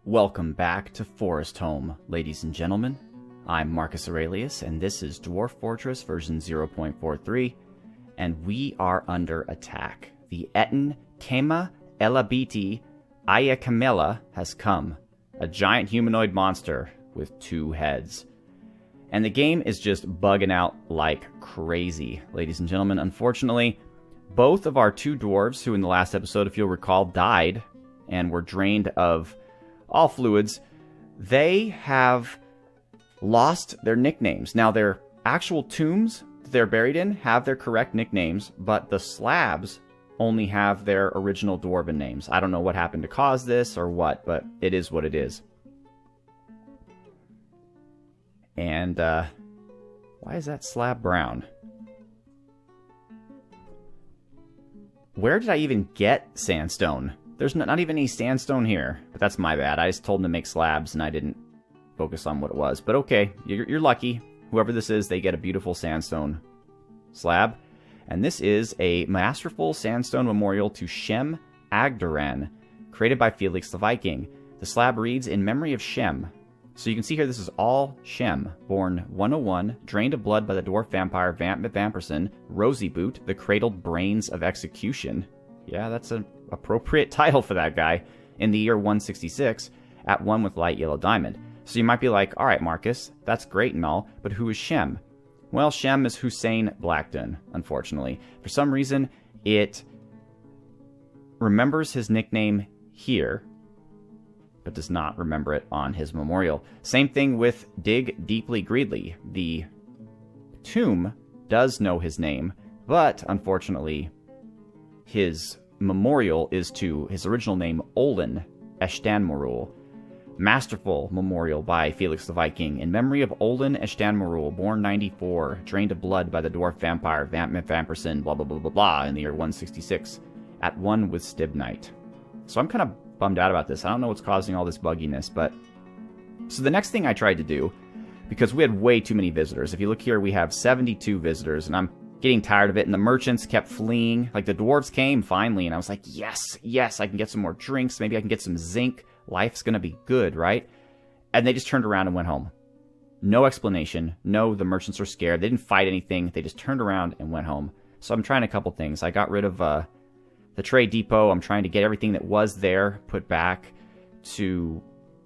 Welcome back to Foresthome, ladies and gentlemen. I'm Marcus Aurelius, and this is Dwarf Fortress version 0.43, and we are under attack. The Ettin Kema Elabiti Ayakamela has come, a giant humanoid monster with 2 heads. And the game is just bugging out like crazy, ladies and gentlemen. Unfortunately, both of our 2 dwarves, who in the last episode, if you'll recall, died and were drained of all fluids, they have lost their nicknames. Now, their actual tombs that they're buried in have their correct nicknames, but the slabs only have their original dwarven names. I don't know what happened to cause this or what, but it is what it is. And, why is that slab brown? Where did I even get sandstone? There's not even any sandstone here, but that's my bad. I just told them to make slabs, and I didn't focus on what it was. But okay, you're lucky. Whoever this is, they get a beautiful sandstone slab. And this is a masterful sandstone memorial to Shem Agdaran, created by Felix the Viking. The slab reads, "In memory of Shem." So you can see here, this is all Shem, born 101, drained of blood by the dwarf vampire Vamp Vamperson, Rosy Boot, the cradled brains of execution. Yeah, that's an appropriate title for that guy. In the year 166, at 1 with light yellow diamond. So you might be like, alright Marcus, that's great and all, but who is Shem? Well, Shem is Hussein Blackton, unfortunately. For some reason, it remembers his nickname here, but does not remember it on his memorial. Same thing with Dig Deeply Greedly. The tomb does know his name, but unfortunately, his memorial is to his original name, Olin Eshtanmorul. Masterful memorial by Felix the Viking, in memory of Olin Eshtanmorul, born 94, drained of blood by the dwarf vampire Vamp Vamperson, blah blah blah blah blah, in the year 166, at 1 with Stibnite. So I'm kind of bummed out about this. I don't know what's causing all this bugginess, but... So the next thing I tried to do, because we had way too many visitors. If you look here, we have 72 visitors, and I'm getting tired of it, and the merchants kept fleeing. Like, the dwarves came, finally, and I was like, yes, I can get some more drinks, maybe I can get some zinc, life's gonna be good, right? And they just turned around and went home. No explanation, no, the merchants were scared, they didn't fight anything, they just turned around and went home. So I'm trying a couple things. I got rid of the trade depot. I'm trying to get everything that was there put back to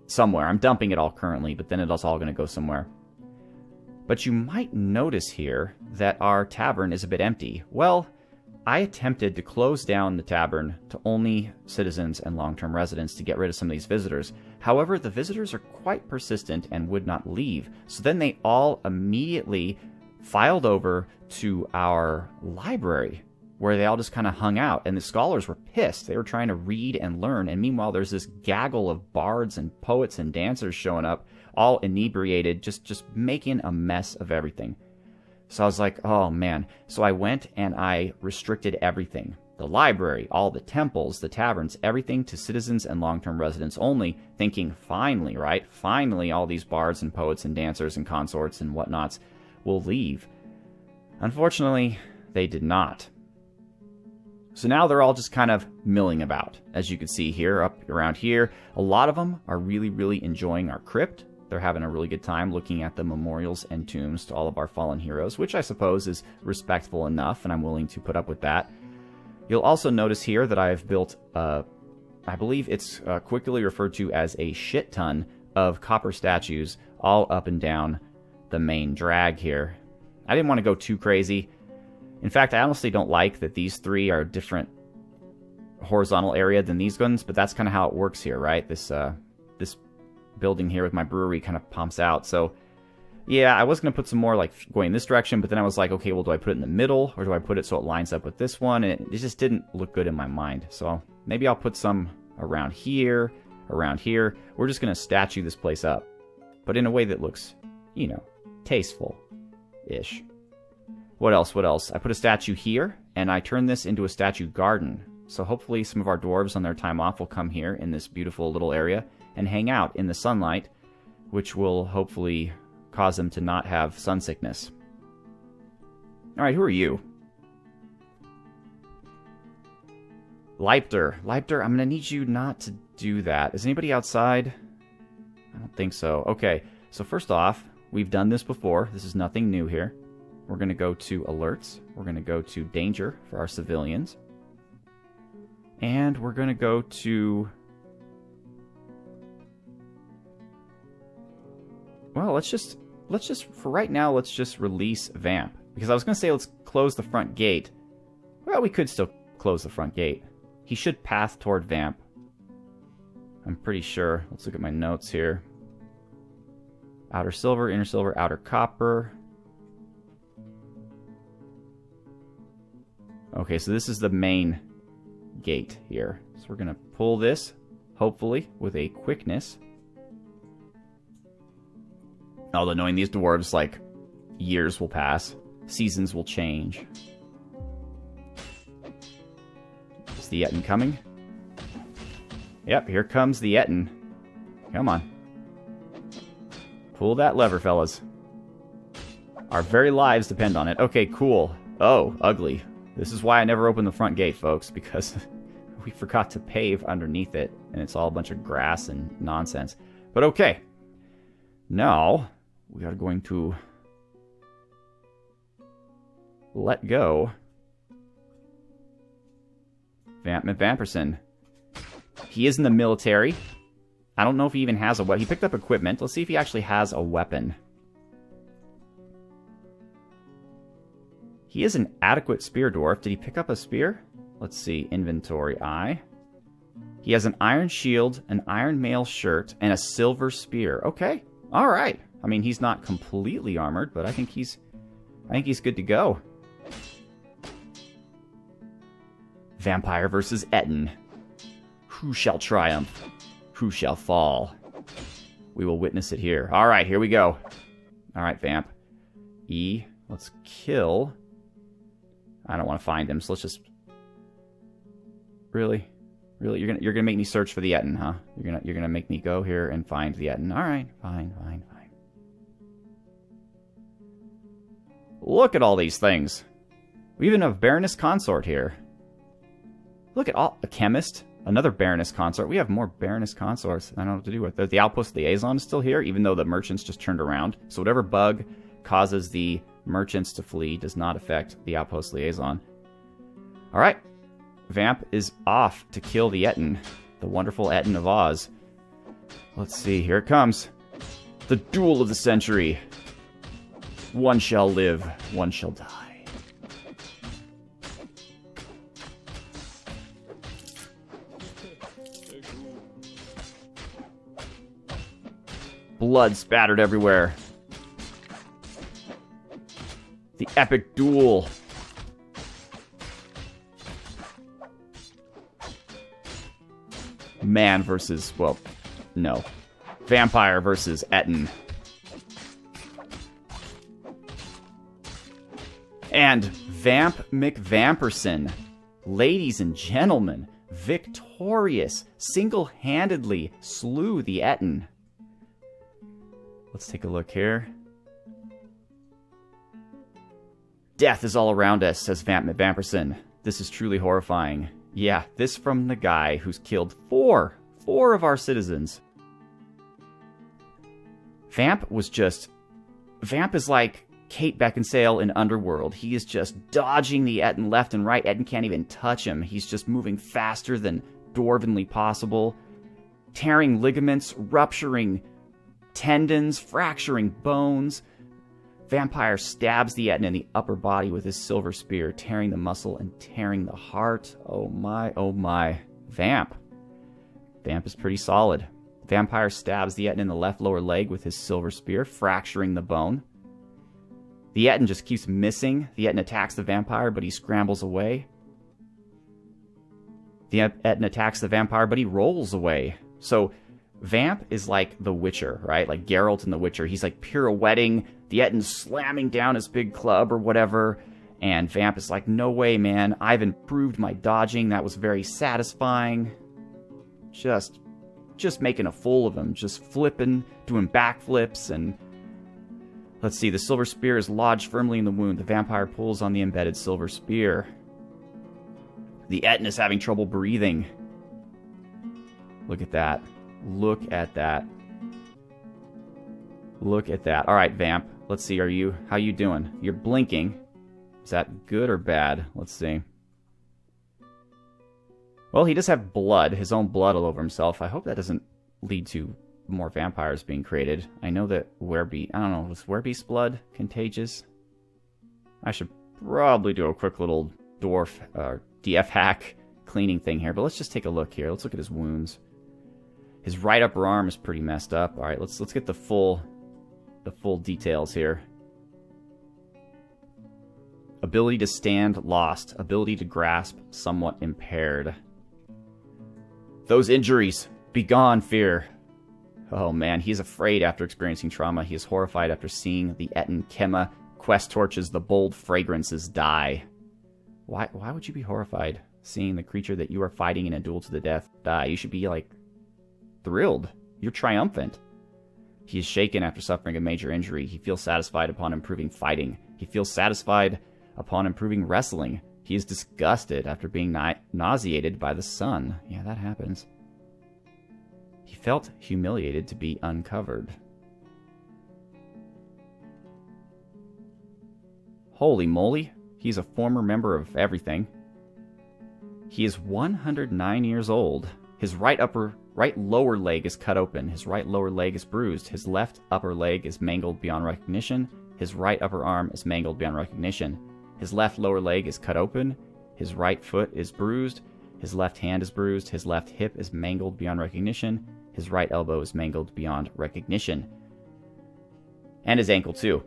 somewhere. I'm dumping it all currently, but then it's all gonna go somewhere. But you might notice here that our tavern is a bit empty. Well, I attempted to close down the tavern to only citizens and long-term residents to get rid of some of these visitors. However, the visitors are quite persistent and would not leave. So then they all immediately filed over to our library, where they all just kind of hung out. And the scholars were pissed. They were trying to read and learn. And meanwhile, there's this gaggle of bards and poets and dancers showing up, all inebriated, just making a mess of everything. So I was like, oh man. So I went and I restricted everything. The library, all the temples, the taverns, everything to citizens and long-term residents only, thinking finally, right? Finally, all these bards and poets and dancers and consorts and whatnots will leave. Unfortunately, they did not. So now they're all just kind of milling about. As you can see here, up around here, a lot of them are really, really enjoying our crypt. They're having a really good time looking at the memorials and tombs to all of our fallen heroes, which I suppose is respectful enough, and I'm willing to put up with that. You'll also notice here that I've built, I believe it's quickly referred to as a shit ton of copper statues all up and down the main drag here. I didn't want to go too crazy. In fact, I honestly don't like that these 3 are a different horizontal area than these ones, but that's kind of how it works here, right? This building here with my brewery kind of pumps out. So yeah, I was going to put some more like going this direction, but then I was like, okay, well, do I put it in the middle or do I put it so it lines up with this one? And it just didn't look good in my mind. So maybe I'll put some around here. We're just going to statue this place up, but in a way that looks, you know, tasteful-ish. What else? I put a statue here, and I turned this into a statue garden. So hopefully some of our dwarves on their time off will come here in this beautiful little area and hang out in the sunlight, which will hopefully cause them to not have sun sickness. Alright, who are you? Leipter, I'm going to need you not to do that. Is anybody outside? I don't think so. Okay, so first off, we've done this before. This is nothing new here. We're going to go to alerts. We're going to go to danger for our civilians. And we're going to go to... Well, let's just, for right now, let's just release Vamp. Because I was going to say let's close the front gate. Well, we could still close the front gate. He should path toward Vamp. I'm pretty sure. Let's look at my notes here. Outer silver, inner silver, outer copper. Okay, so this is the main gate here. So we're going to pull this, hopefully, with a quickness. Although knowing these dwarves, like, years will pass. Seasons will change. Is the Ettin coming? Yep, here comes the Ettin. Come on. Pull that lever, fellas. Our very lives depend on it. Okay, cool. Oh, ugly. This is why I never opened the front gate, folks, because we forgot to pave underneath it, and it's all a bunch of grass and nonsense. But okay. Now, we are going to let go Vamp Vamperson. He is in the military. I don't know if he even has a weapon. He picked up equipment. Let's see if he actually has a weapon. He is an adequate spear dwarf. Did he pick up a spear? Let's see. Inventory I. He has an iron shield, an iron mail shirt, and a silver spear. Okay. All right. I mean, he's not completely armored, but I think he's good to go. Vampire versus Ettin. Who shall triumph? Who shall fall? We will witness it here. All right, here we go. All right, Vamp. E. Let's kill. I don't want to find him, so let's just... Really? Really? You're gonna make me search for the Ettin, huh? You're gonna make me go here and find the Ettin. All right, fine. Look at all these things. We even have Baroness Consort here. Look at all... A chemist. Another Baroness Consort. We have more Baroness Consorts. I don't know what to do with it. The Outpost Liaison is still here, even though the merchants just turned around. So whatever bug causes the merchants to flee does not affect the Outpost Liaison. Alright. Vamp is off to kill the Ettin. The wonderful Ettin of Oz. Let's see. Here it comes. The duel of the century. One shall live, one shall die. Blood spattered everywhere. The epic duel. Man versus, well, no. Vampire versus Ettin. And Vamp McVamperson, ladies and gentlemen, victorious, single-handedly slew the Ettin. Let's take a look here. Death is all around us, says Vamp McVamperson. This is truly horrifying. Yeah, this from the guy who's killed four of our citizens. Vamp is like Kate Beckinsale in Underworld. He is just dodging the Ettin left and right. Ettin can't even touch him. He's just moving faster than dwarvenly possible. Tearing ligaments, rupturing tendons, fracturing bones. Vampire stabs the Ettin in the upper body with his silver spear, tearing the muscle and tearing the heart. Oh my, oh my. Vamp is pretty solid. Vampire stabs the Ettin in the left lower leg with his silver spear, fracturing the bone. The Ettin just keeps missing. The Ettin attacks the vampire, but he scrambles away. The Ettin attacks the vampire, but he rolls away. So Vamp is like the Witcher, right? Like Geralt in The Witcher. He's like pirouetting, the Ettin's slamming down his big club or whatever, and Vamp is like, no way, man. I've improved my dodging. That was very satisfying. Just making a fool of him. Just flipping, doing backflips, and... Let's see, the silver spear is lodged firmly in the wound. The vampire pulls on the embedded silver spear. The Ettin is having trouble breathing. Look at that. Look at that. Look at that. All right, Vamp. Let's see. How you doing? You're blinking. Is that good or bad? Let's see. Well, he does have blood. His own blood all over himself. I hope that doesn't lead to more vampires being created. I know that Werebeast... I don't know. Was Werebeast blood contagious? I should probably do a quick little Dwarf DF hack cleaning thing here. But let's just take a look here. Let's look at his wounds. His right upper arm is pretty messed up. All right, let's get the full details here. Ability to stand, lost. Ability to grasp, somewhat impaired. Those injuries, begone, fear. Oh man, he's afraid after experiencing trauma. He is horrified after seeing the Ettin Kema quest torches, the bold fragrances die. Why would you be horrified seeing the creature that you are fighting in a duel to the death die? You should be, like, thrilled. You're triumphant. He is shaken after suffering a major injury. He feels satisfied upon improving fighting. He feels satisfied upon improving wrestling. He is disgusted after being nauseated by the sun. Yeah, that happens. He felt humiliated to be uncovered. Holy moly. He's a former member of everything. He is 109 years old. His right lower leg is cut open. His right lower leg is bruised. His left upper leg is mangled beyond recognition. His right upper arm is mangled beyond recognition. His left lower leg is cut open. His right foot is bruised. His left hand is bruised. His left hip is mangled beyond recognition. His right elbow is mangled beyond recognition. And his ankle, too.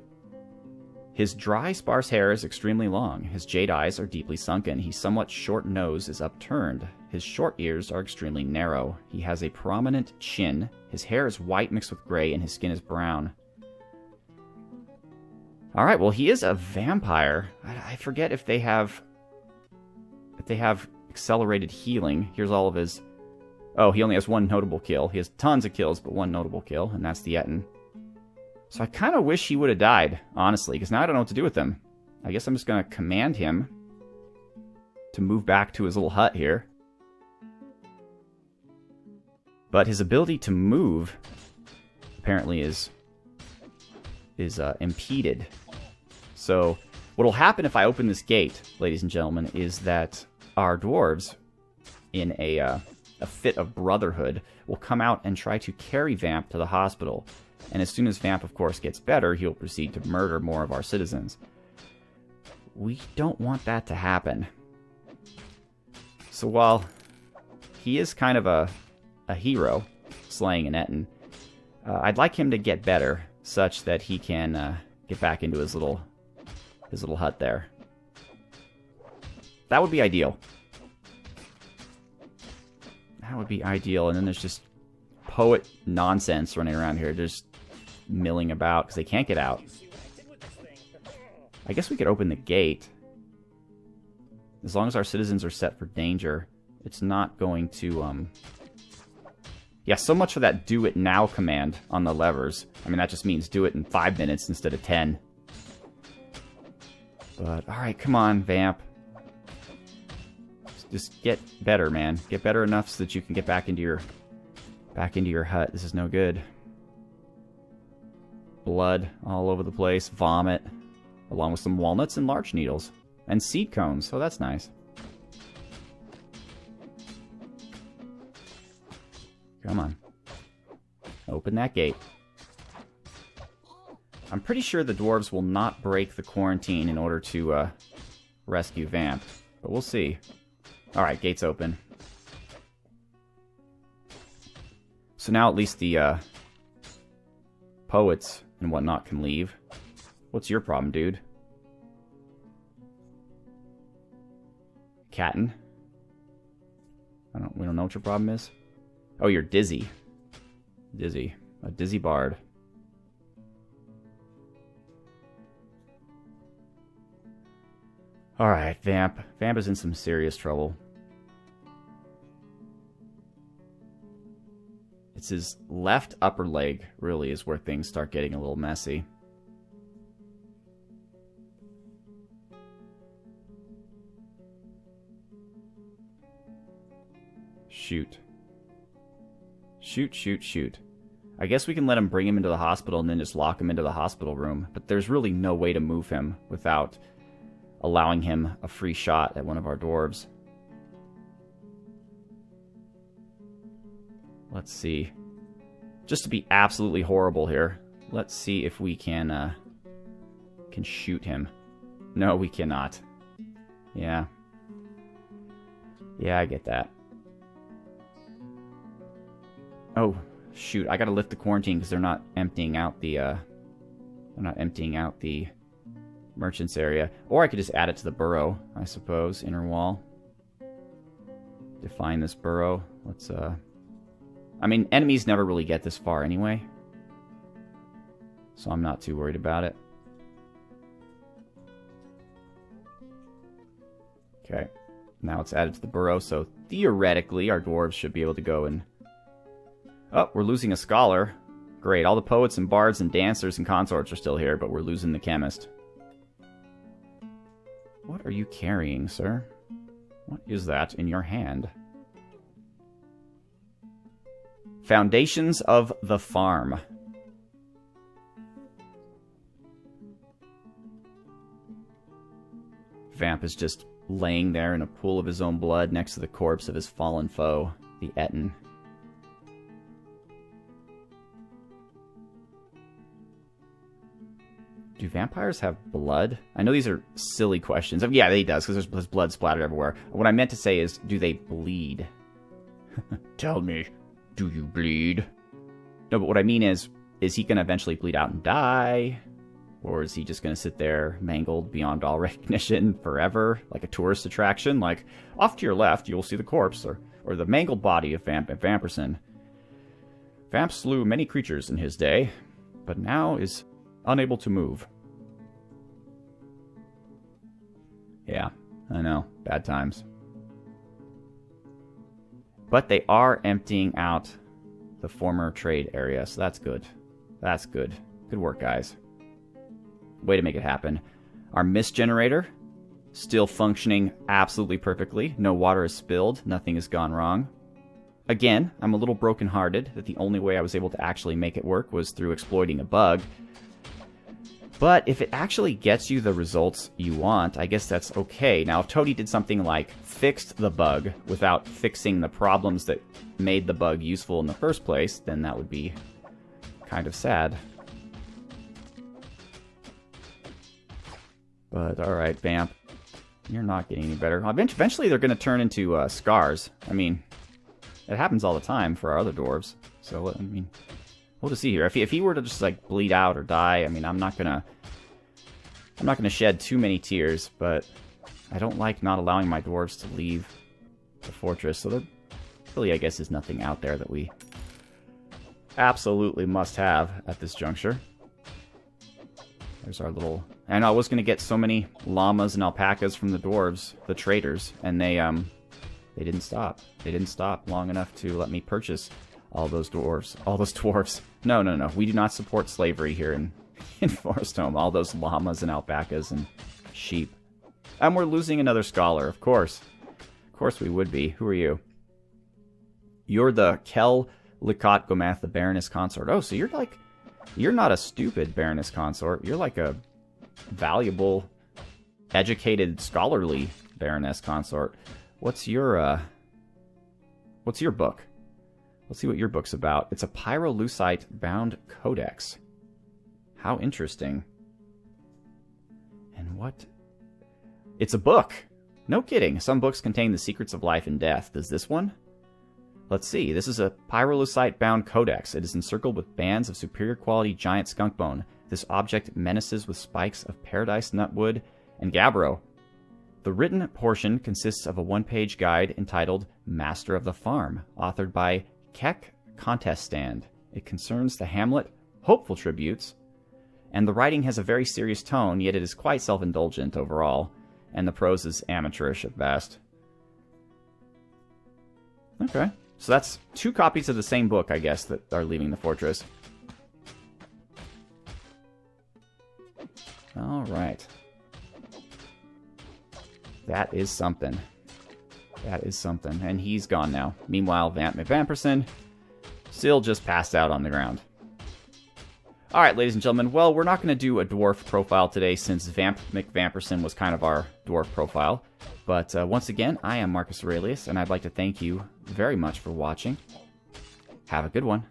His dry, sparse hair is extremely long. His jade eyes are deeply sunken. His somewhat short nose is upturned. His short ears are extremely narrow. He has a prominent chin. His hair is white mixed with gray, and his skin is brown. Alright, well, he is a vampire. I forget if they have accelerated healing. Here's all of his... Oh, he only has one notable kill. He has tons of kills, but one notable kill, and that's the Ettin. So I kind of wish he would have died, honestly, because now I don't know what to do with him. I guess I'm just going to command him to move back to his little hut here. But his ability to move apparently is impeded. So what will happen if I open this gate, ladies and gentlemen, is that our dwarves, in a fit of brotherhood, will come out and try to carry Vamp to the hospital. And as soon as Vamp, of course, gets better, he'll proceed to murder more of our citizens. We don't want that to happen. So while he is kind of a hero, slaying an Ettin, I'd like him to get better, such that he can get back into his little hut there. That would be ideal. That would be ideal. And then there's just poet nonsense running around here, just milling about because they can't get out. I guess we could open the gate. As long as our citizens are set for danger, it's not going to... Yeah, so much for that do it now command on the levers. I mean, that just means do it in 5 minutes instead of 10. But, alright, come on, Vamp. Just get better, man. Get better enough so that you can get back into your hut. This is no good. Blood all over the place. Vomit. Along with some walnuts and larch needles. And seed cones. Oh, that's nice. Come on. Open that gate. I'm pretty sure the dwarves will not break the quarantine in order to rescue Vamp. But we'll see. Alright, gate's open. So now at least the poets and whatnot can leave. What's your problem, dude? Catton? We don't know what your problem is? Oh, you're dizzy. Dizzy. A dizzy bard. Alright, Vamp. Vamp is in some serious trouble. It's his left upper leg, really, is where things start getting a little messy. Shoot. Shoot, shoot, shoot. I guess we can let him bring him into the hospital and then just lock him into the hospital room. But there's really no way to move him without allowing him a free shot at one of our dwarves. Let's see. Just to be absolutely horrible here, let's see if we can shoot him. No, we cannot. Yeah. Yeah, I get that. Oh, shoot, I gotta lift the quarantine because they're not emptying out the merchants area. Or I could just add it to the burrow, I suppose. Inner wall. Define this burrow. Let's I mean, enemies never really get this far anyway, so I'm not too worried about it. Okay, now it's added to the burrow, so theoretically our dwarves should be able to go and... Oh, we're losing a scholar. Great, all the poets and bards and dancers and consorts are still here, but we're losing the chemist. What are you carrying, sir? What is that in your hand? Foundations of the Farm. Vamp is just laying there in a pool of his own blood next to the corpse of his fallen foe, the Ettin. Do vampires have blood? I know these are silly questions. Yeah, he does, because there's blood splattered everywhere. What I meant to say is, do they bleed? Tell me, do you bleed? No, but what I mean is he going to eventually bleed out and die? Or is he just going to sit there mangled beyond all recognition forever, like a tourist attraction? Like, off to your left, you'll see the corpse, or the mangled body of Vamperson. Vamp slew many creatures in his day, but now is unable to move. Yeah, I know. Bad times. But they are emptying out the former trade area, so that's good. That's good. Good work, guys. Way to make it happen. Our mist generator, still functioning absolutely perfectly. No water is spilled. Nothing has gone wrong. Again, I'm a little brokenhearted that the only way I was able to actually make it work was through exploiting a bug. But if it actually gets you the results you want, I guess that's okay. Now, if Toady did something like fixed the bug without fixing the problems that made the bug useful in the first place, then that would be kind of sad. But, alright, Vamp. You're not getting any better. Eventually they're going to turn into scars. I mean, it happens all the time for our other dwarves. So, I mean, we'll just see here. If he were to just, like, bleed out or die, I mean, I'm not gonna shed too many tears, but I don't like not allowing my dwarves to leave the fortress. So there really, I guess, is nothing out there that we absolutely must have at this juncture. There's our little... And I was going to get so many llamas and alpacas from the dwarves, the traders, and they didn't stop. They didn't stop long enough to let me purchase all those dwarves. All those dwarves. No, no, no. We do not support slavery here in Foresthome. All those llamas and alpacas and sheep. And we're losing another scholar, of course. Of course we would be. Who are you? You're the Kel Likot Gomath, the Baroness Consort. Oh, so you're like... You're not a stupid Baroness Consort. You're like a valuable, educated, scholarly Baroness Consort. What's your book? Let's see what your book's about. It's a Pyrolusite-bound codex. How interesting. And what? It's a book! No kidding. Some books contain the secrets of life and death. Does this one? Let's see. This is a Pyrolusite-bound codex. It is encircled with bands of superior quality giant skunk bone. This object menaces with spikes of paradise nutwood and gabbro. The written portion consists of a one-page guide entitled Master of the Farm, authored by Keck Contest Stand. It concerns the hamlet, hopeful tributes, and the writing has a very serious tone, yet it is quite self-indulgent overall, and the prose is amateurish at best. Okay. So that's 2 copies of the same book, I guess, that are leaving the fortress. Alright. That is something. That is something. And he's gone now. Meanwhile, Vamperson Still just passed out on the ground. Alright, ladies and gentlemen, well, we're not going to do a dwarf profile today since Vamp McVamperson was kind of our dwarf profile. But once again, I am Marcus Aurelius, and I'd like to thank you very much for watching. Have a good one.